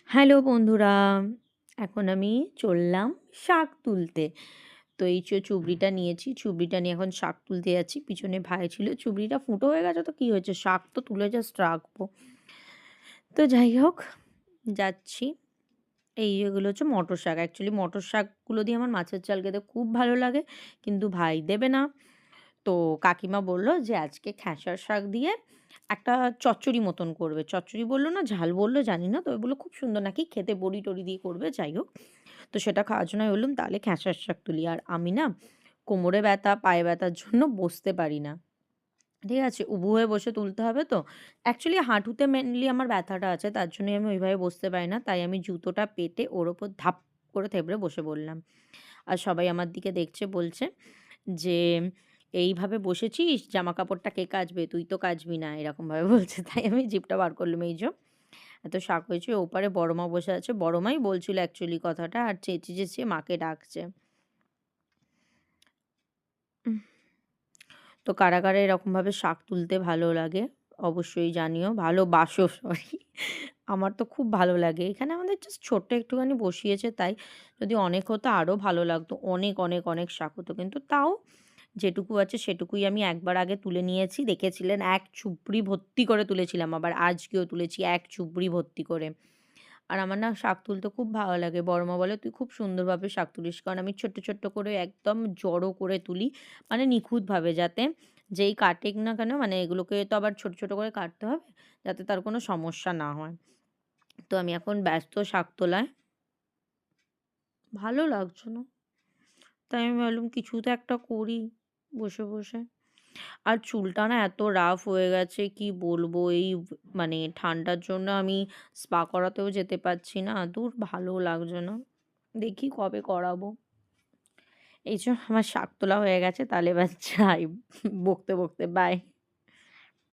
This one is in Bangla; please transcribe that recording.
হ্যালো বন্ধুরা! এখন আমি চললাম শাক তুলতে। তো এই চুবড়িটা নিয়েছি। চুবড়িটা নিয়ে এখন শাক তুলতে যাচ্ছি। পিছনে ভাই ছিল। চুবড়িটা ফুটো হয়ে গেছে তো কি হয়েছে? শাক তো তুলে জাস্ট রাখবো। তো যাই হোক যাচ্ছি। এই এগুলো হচ্ছে মটর শাক। অ্যাকচুয়ালি মটর শাকগুলো দিয়ে আমার মাছের ঝাল খেতে খুব ভালো লাগে। কিন্তু ভাই দেবে না। তো কাকিমা বলল যে আজকে খেসার শাক দিয়ে একটা চচ্চড়ি মতন করবে। চচ্চড়ি বলল না ঝাল বলল জানি না। তবে বলল খুব সুন্দর নাকি খেতে বড়ি-টড়ি দিয়ে করবে যাই হোক। তো সেটা খাওয়ার জন্য আমি বললাম তাহলে খেসার শাক তুলি। আর আমি না কোমরে ব্যথা, পায়ে ব্যথার জন্য বসতে পারি না। ঠিক আছে? উবু হয়ে বসে তুলতে হবে তো। অ্যাকচুয়ালি হাঁটুতে মেইনলি আমার ব্যথাটা আছে। তার জন্যই আমি ওইভাবে বসতে পারি না। তাই আমি জুতোটা পেতে ওর ওপর ধাপ করে থেবড়ে বসে পড়লাম। আর সবাই আমার দিকে দেখছে বলছে যে, "এইভাবে বসেছিস? জামাকাপড়টা কে কাচবে? তুই তো কাচবি না।" এরকমভাবে বলছে। তাই আমি জিভটা বার করলাম, "এইযো এত শাক হয়েছে।" ওপারে বড় মা বসে আছে। বড় মাই বলছিল অ্যাকচুয়ালি কথাটা আর চেঁচিয়ে, চেঁচিয়ে মাকে ডাকছে। উহ তো কারা, কারা এরকমভাবে শাক তুলতে ভালো লাগে? অবশ্যই জানিও। ভালোবাসো সরি। আমার তো খুব ভালো লাগে। এখানে আমাদের জাস্ট ছোট্ট একটুখানি বসিয়েছে তাই। যদি অনেক হতো আরো ভালো লাগতো। অনেক, অনেক, অনেক শাক হতো। কিন্তু তাও যেটুকু আছে সেটুকুই আমি একবার আগে তুলে নিয়েছি। দেখেছিলেন এক চুপড়ি ভর্তি করে তুলেছিলাম। আবার আজকেও তুলেছি এক চুপড়ি ভর্তি করে। আর আমার না শাক তুলতে খুব ভালো লাগে। বড় মা বলে, "তুই খুব সুন্দরভাবে শাক তুলিস।" কারণ আমি ছোট্ট, ছোট্ট করে একদম জড়ো করে তুলি। মানে নিখুঁতভাবে যাতে যেই কাটেক না কেন মানে এগুলোকে তো আবার ছোট, ছোট করে কাটতে হবে যাতে তার কোনো সমস্যা না হয়। তো আমি এখন ব্যস্ত শাক তোলায়। ভালো লাগছে না। তাই আমি ভাবলাম কিছু তো একটা করি বসে, বসে। আর চুলটা না এত রাফ হয়ে গেছে কি বলবো এই মানে ঠান্ডার জন্য আমি স্পা করাতেও যেতে পারছি না। ধুর ভালো লাগছে না। দেখি কবে করাবো। এইযো আমার শাক তোলা হয়ে গেছে তাহলে এবার যাই বকতে, বকতে বাই।